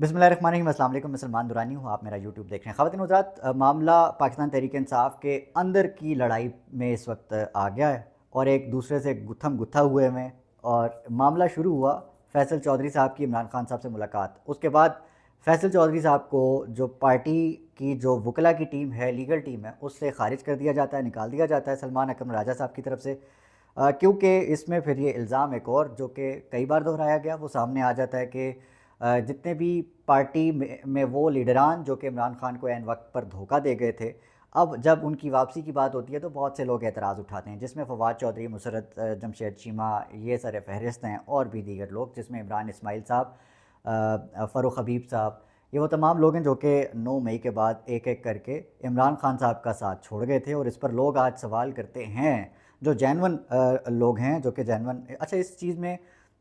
बिस्मिल्लाहिर्रहमानिर्रहीम। अस्सलाम वालेकुम। मैं सलमान दुरानी हूँ, आप मेरा यूट्यूब देख रहे हैं। ख़वातीन हज़रात, मामला पाकिस्तान तहरीक इंसाफ के अंदर की लड़ाई में इस वक्त आ गया है और एक दूसरे से गुत्थम गुत्था हुए में। और मामला शुरू हुआ फैसल चौधरी साहब की इमरान खान साहब से मुलाकात। उसके बाद फैसल चौधरी साहब को जो पार्टी की जो वकला की टीम है, लीगल टीम है, उससे खारिज कर दिया जाता है, निकाल दिया जाता है सलमान अकरम राजा साहब की तरफ से। क्योंकि इसमें फिर ये इल्ज़ाम एक और जो कि कई बार दोहराया गया वो सामने आ जाता है कि जितने भी पार्टी में वो लीडरान जो कि इमरान खान को ऐन वक्त पर धोखा दे गए थे, अब जब उनकी वापसी की बात होती है तो बहुत से लोग एतराज़ उठाते हैं, जिसमें फवाद चौधरी, मुसरत जमशेद चीमा, ये सर फहरिस्त हैं, और भी दीगर लोग जिसमें इमरान इस्माइल साहब, फ़ारूक हबीब साहब, ये वो तमाम लोग हैं जो कि 9 मई के बाद एक एक करके इमरान खान साहब का साथ छोड़ गए थे। और इस पर लोग आज सवाल करते हैं, जो जेन्युइन लोग हैं, जो कि जेन्युइन। अच्छा, इस चीज़ में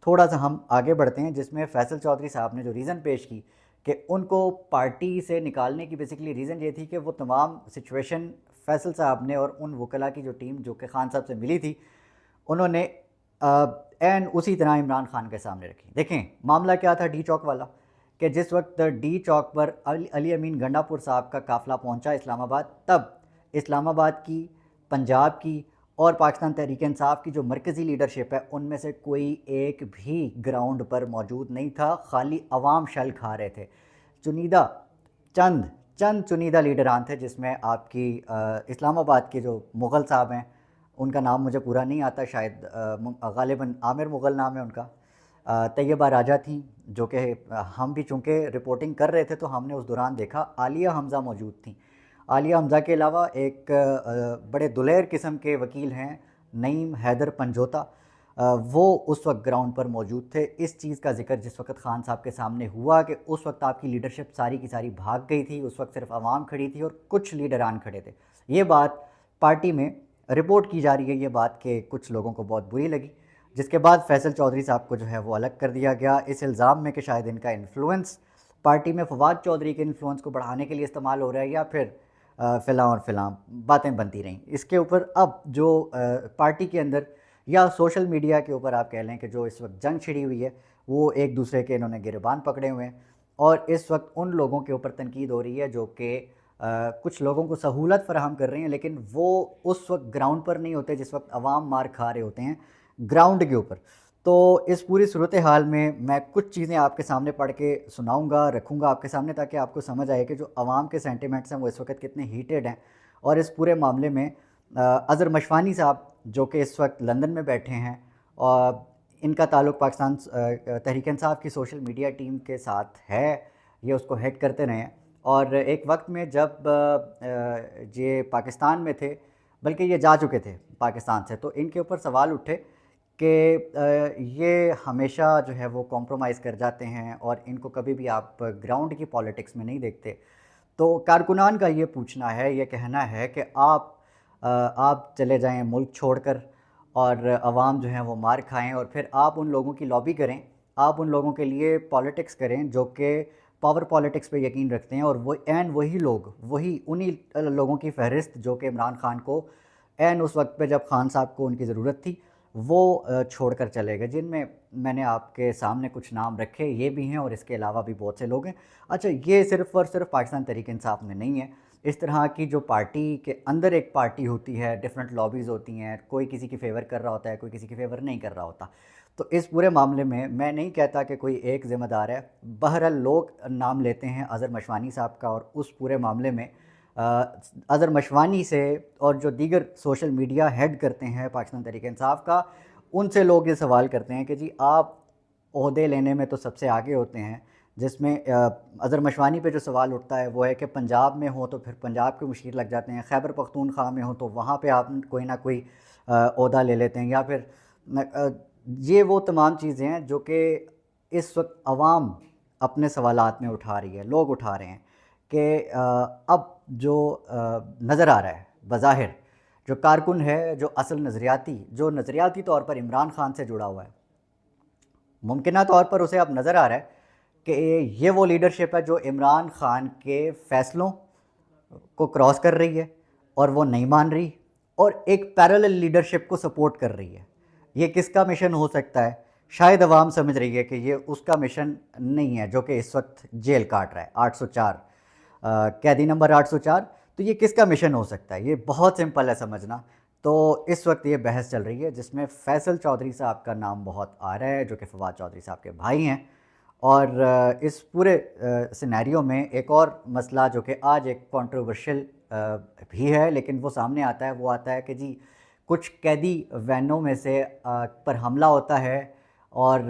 थोड़ा सा हम आगे बढ़ते हैं, जिसमें फैसल चौधरी साहब ने जो रीज़न पेश की कि उनको पार्टी से निकालने की बेसिकली रीज़न ये थी कि वो तमाम सिचुएशन फैसल साहब ने और उन वकला की जो टीम जो कि खान साहब से मिली थी, उन्होंने एन उसी तरह इमरान खान के सामने रखी। देखें मामला क्या था डी चौक वाला, कि जिस वक्त डी चौक पर अली अमीन गंडापुर साहब का काफ़िला पहुंचा इस्लामाबाद, तब इस्लामाबाद की, पंजाब की और पाकिस्तान तहरीक इंसाफ की जो मरकज़ी लीडरशिप है, उनमें से कोई एक भी ग्राउंड पर मौजूद नहीं था। खाली अवाम शल खा रहे थे। चुनिंदा चंद चंद चुनिंदा लीडरान थे, जिसमें आपकी इस्लामाबाद के जो मुग़ल साहब हैं, उनका नाम मुझे पूरा नहीं आता, शायद गालिबन आमिर मुग़ल नाम है उनका। तैयबा राजा थी, जो कि हम भी चूँकि रिपोर्टिंग कर रहे थे तो हमने उस दौरान देखा। आलिया हमज़ा मौजूद थी। आलिया हमज़ा के अलावा एक बड़े दुलेर किस्म के वकील हैं, नईम हैदर पंजोता, वो उस वक्त ग्राउंड पर मौजूद थे। इस चीज़ का जिक्र जिस वक्त खान साहब के सामने हुआ कि उस वक्त आपकी लीडरशिप सारी की सारी भाग गई थी, उस वक्त सिर्फ आवाम खड़ी थी और कुछ लीडरान खड़े थे। ये बात पार्टी में रिपोर्ट की जा रही है, ये बात कि कुछ लोगों को बहुत बुरी लगी, जिसके बाद फैसल चौधरी साहब को जो है वो अलग कर दिया गया, इस इल्ज़ाम में कि शायद इनका इन्फ्लुएंस पार्टी में फवाद चौधरी के इन्फ्लुएंस को बढ़ाने के लिए इस्तेमाल हो रहा है, या फिर फ़िलां और फ़िलां बातें बनती रहीं। इसके ऊपर अब जो पार्टी के अंदर या सोशल मीडिया के ऊपर आप कह लें कि जो इस वक्त जंग छिड़ी हुई है, वो एक दूसरे के इन्होंने गिरबान पकड़े हुए हैं। और इस वक्त उन लोगों के ऊपर तनकीद हो रही है जो कि कुछ लोगों को सहूलत फराहम कर रहे हैं, लेकिन वो उस वक्त ग्राउंड पर नहीं होते जिस वक्त अवाम मार खा रहे होते हैं ग्राउंड के ऊपर। तो इस पूरी सूरत हाल में मैं कुछ चीज़ें आपके सामने पढ़ के सुनाऊंगा, रखूंगा आपके सामने, ताकि आपको समझ आए कि जो अवाम के सेंटिमेंट्स हैं वो इस वक्त कितने हीटेड हैं। और इस पूरे मामले में अज़र मशवानी साहब, जो कि इस वक्त लंदन में बैठे हैं, और इनका ताल्लुक़ पाकिस्तान तहरीक इंसाफ की सोशल मीडिया टीम के साथ है, ये उसको हेड करते रहे हैं। और एक वक्त में जब ये पाकिस्तान में थे, बल्कि ये जा चुके थे पाकिस्तान से, तो इनके ऊपर सवाल उठे कि ये हमेशा जो है वो कॉम्प्रोमाइज़ कर जाते हैं और इनको कभी भी आप ग्राउंड की पॉलिटिक्स में नहीं देखते। तो कारकुनान का ये पूछना है, ये कहना है कि आप चले जाएं मुल्क छोड़कर और अवाम जो है वो मार खाएं, और फिर आप उन लोगों की लॉबी करें, आप उन लोगों के लिए पॉलिटिक्स करें जो कि पावर पॉलिटिक्स पे यकीन रखते हैं। और वो वही लोग, वही उन्हीं लोगों की फहरिस्त जो कि इमरान खान को उस वक्त पे जब खान साहब को उनकी ज़रूरत थी वो छोड़कर चले गए, जिनमें मैंने आपके सामने कुछ नाम रखे, ये भी हैं और इसके अलावा भी बहुत से लोग हैं। अच्छा, ये सिर्फ़ और सिर्फ पाकिस्तान तहरीक इंसाफ में नहीं है। इस तरह की जो पार्टी के अंदर एक पार्टी होती है, डिफरेंट लॉबीज़ होती हैं, कोई किसी की फ़ेवर कर रहा होता है, कोई किसी की फ़ेवर नहीं कर रहा होता। तो इस पूरे मामले में मैं नहीं कहता कि कोई एक ज़िम्मेदार है। बहरहाल लोग नाम लेते हैं अज़र मशवानी साहब का, और उस पूरे मामले में अज़र मशवानी से और जो दीगर सोशल मीडिया हेड करते हैं पाकिस्तान तहरीक इंसाफ का, उनसे लोग ये सवाल करते हैं कि जी आप ओहदे लेने में तो सबसे आगे होते हैं, जिसमें अज़र मशवानी पे जो सवाल उठता है वो है कि पंजाब में हो तो फिर पंजाब के मुशीर लग जाते हैं, खैबर पख्तूनख्वा में हो तो वहाँ पे आप कोई ना कोई ओहदा ले लेते हैं, या फिर ये वो तमाम चीज़ें हैं जो कि इस वक्त अवाम अपने सवालात में उठा रही है, लोग उठा रहे हैं कि अब जो नज़र आ रहा है बज़ाहिर, जो कारकुन है, जो असल नज़रियाती तौर पर इमरान खान से जुड़ा हुआ है, मुमकिना तौर पर उसे अब नज़र आ रहा है कि ये वो लीडरशिप है जो इमरान खान के फ़ैसलों को क्रॉस कर रही है और वो नहीं मान रही, और एक पैरेलल लीडरशिप को सपोर्ट कर रही है। ये किसका मिशन हो सकता है شاید عوام سمجھ رہی ہے کہ یہ اس کا مشن نہیں ہے جو کہ اس وقت جیل کاٹ رہا ہے 804 قیدی نمبر 804. تو یہ کس کا مشن ہو سکتا ہے؟ یہ بہت سمپل ہے سمجھنا. تو اس وقت یہ بحث چل رہی ہے جس میں فیصل چودھری صاحب کا نام بہت آ رہا ہے جو کہ فواد چودھری صاحب کے بھائی ہیں. اور اس پورے سینیریو میں ایک اور مسئلہ جو کہ آج ایک کنٹروورشل بھی ہے لیکن وہ سامنے آتا ہے، وہ آتا ہے کہ جی کچھ قیدی وینوں میں سے پر حملہ ہوتا ہے اور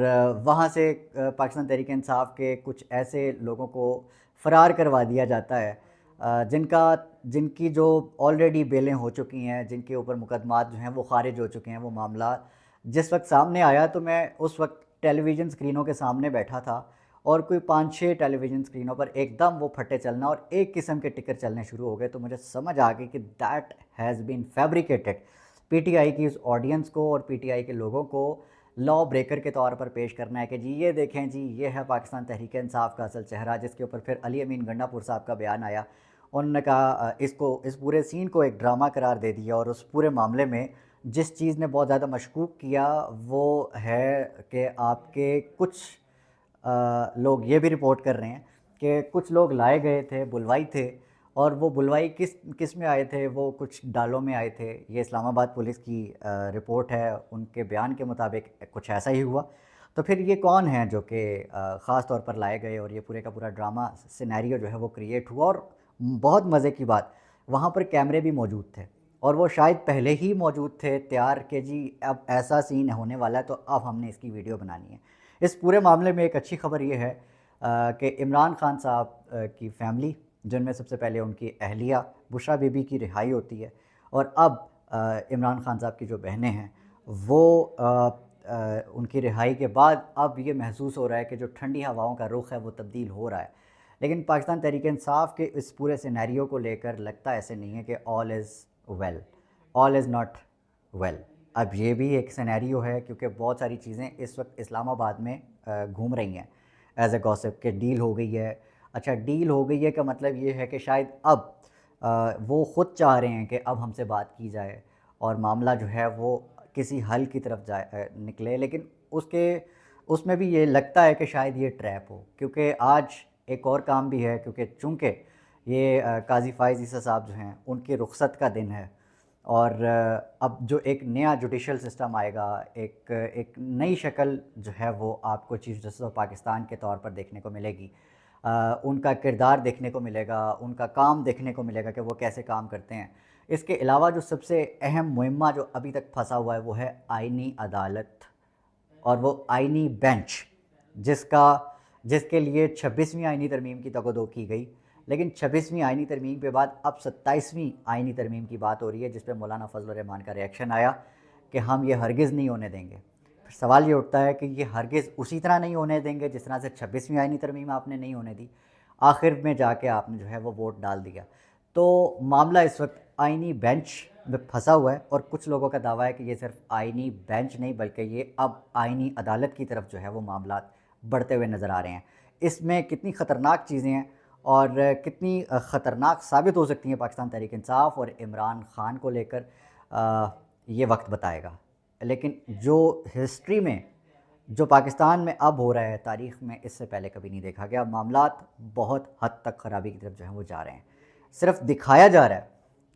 وہاں سے پاکستان تحریک انصاف کے کچھ ایسے لوگوں کو فرار کروا دیا جاتا ہے جن کی جو آلریڈی بیلیں ہو چکی ہیں، جن کے اوپر مقدمات جو ہیں وہ خارج ہو چکے ہیں. وہ معاملہ جس وقت سامنے آیا تو میں اس وقت ٹیلی ویژن اسکرینوں کے سامنے بیٹھا تھا اور کوئی 5-6 ٹیلی ویژن اسکرینوں پر ایک دم وہ پھٹے چلنا اور ایک قسم کے ٹکر چلنے شروع ہو گئے. تو مجھے سمجھ آ گئی کہ that has been fabricated. P T I کی اس آڈینس کو اور پی ٹی آئی کے لوگوں کو لا بریکر کے طور پر پیش کرنا ہے کہ جی یہ دیکھیں جی یہ ہے پاکستان تحریک انصاف کا اصل چہرہ. جس کے اوپر پھر علی امین گنڈا پور صاحب کا بیان آیا. انہوں نے کہا اس پورے سین کو ایک ڈرامہ قرار دے دیا اور اس پورے معاملے میں جس چیز نے بہت زیادہ مشکوک کیا وہ ہے کہ آپ کے کچھ لوگ یہ بھی رپورٹ کر رہے ہیں کہ کچھ لوگ لائے گئے تھے، بلوائی تھے، اور وہ بلوائی کس میں آئے تھے؟ وہ کچھ ڈالوں میں آئے تھے. یہ اسلام آباد پولیس کی رپورٹ ہے، ان کے بیان کے مطابق کچھ ایسا ہی ہوا. تو پھر یہ کون ہیں جو کہ خاص طور پر لائے گئے اور یہ پورے کا پورا ڈرامہ سینیریو جو ہے وہ کریٹ ہوا؟ اور بہت مزے کی بات، وہاں پر کیمرے بھی موجود تھے اور وہ شاید پہلے ہی موجود تھے تیار کہ جی اب ایسا سین ہونے والا ہے تو اب ہم نے اس کی ویڈیو بنانی ہے. اس پورے معاملے میں ایک اچھی خبر یہ ہے کہ عمران خان صاحب کی فیملی، جن میں سب سے پہلے ان کی اہلیہ بشرا بی بی کی رہائی ہوتی ہے، اور اب عمران خان صاحب کی جو بہنیں ہیں وہ ان کی رہائی کے بعد اب یہ محسوس ہو رہا ہے کہ جو ٹھنڈی ہواؤں کا رخ ہے وہ تبدیل ہو رہا ہے. لیکن پاکستان تحریک انصاف کے اس پورے سینیریو کو لے کر لگتا ایسے نہیں ہے کہ all is well, all is not well. اب یہ بھی ایک سینیریو ہے کیونکہ بہت ساری چیزیں اس وقت اسلام آباد میں گھوم رہی ہیں ایز اے گوسپ کہ ڈیل ہو گئی ہے. اچھا ڈیل ہو گئی ہے کا مطلب یہ ہے کہ شاید اب وہ خود چاہ رہے ہیں کہ اب ہم سے بات کی جائے اور معاملہ جو ہے وہ کسی حل کی طرف نکلے. لیکن اس میں بھی یہ لگتا ہے کہ شاید یہ ٹریپ ہو، کیونکہ آج ایک اور کام بھی ہے کیونکہ چونکہ یہ قاضی فائز عیسیٰ صاحب جو ہیں ان کی رخصت کا دن ہے اور اب جو ایک نیا جوڈیشل سسٹم آئے گا، ایک نئی شکل جو ہے وہ آپ کو چیف جسٹس آف پاکستان کے طور پر دیکھنے کو ملے گی. ان کا کردار دیکھنے کو ملے گا، ان کا کام دیکھنے کو ملے گا کہ وہ کیسے کام کرتے ہیں. اس کے علاوہ جو سب سے اہم مہمہ جو ابھی تک پھنسا ہوا ہے وہ ہے آئینی عدالت اور وہ آئینی بینچ جس کے لیے 26ویں آئینی ترمیم کی تگ و دو کی گئی. لیکن 26ویں آئینی ترمیم کے بعد اب 27ویں آئینی ترمیم کی بات ہو رہی ہے جس پہ مولانا فضل الرحمان کا ریئیکشن آیا کہ ہم یہ ہرگز نہیں ہونے دیں گے. پھر سوال یہ اٹھتا ہے کہ یہ ہرگز اسی طرح نہیں ہونے دیں گے جس طرح سے 26ویں آئینی ترمیم آپ نے نہیں ہونے دی، آخر میں جا کے آپ نے جو ہے وہ ووٹ ڈال دیا. تو معاملہ اس وقت آئینی بینچ میں پھنسا ہوا ہے اور کچھ لوگوں کا دعویٰ ہے کہ یہ صرف آئینی بینچ نہیں بلکہ یہ اب آئینی عدالت کی طرف جو ہے وہ معاملات بڑھتے ہوئے نظر آ رہے ہیں. اس میں کتنی خطرناک چیزیں ہیں اور کتنی خطرناک ثابت ہو سکتی ہیں پاکستان تحریک انصاف اور عمران خان کو لے کر یہ وقت بتائے گا. لیکن جو ہسٹری میں جو پاکستان میں اب ہو رہا ہے تاریخ میں اس سے پہلے کبھی نہیں دیکھا گیا. معاملات بہت حد تک خرابی کی طرف جو ہیں وہ جا رہے ہیں. صرف دکھایا جا رہا ہے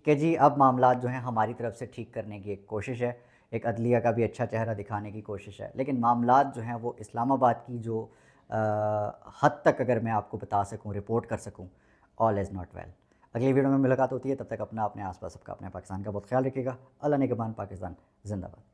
کہ جی اب معاملات جو ہیں ہماری طرف سے ٹھیک کرنے کی ایک کوشش ہے، ایک عدلیہ کا بھی اچھا چہرہ دکھانے کی کوشش ہے. لیکن معاملات جو ہیں وہ اسلام آباد کی جو حد تک اگر میں آپ کو بتا سکوں، رپورٹ کر سکوں، آل از ناٹ ویل. اگلی ویڈیو میں ملاقات ہوتی ہے، تب تک اپنے آس پاس سب کا، اپنے پاکستان کا بہت خیال رکھیے گا. اللہ نگہبان. پاکستان زندہ باد.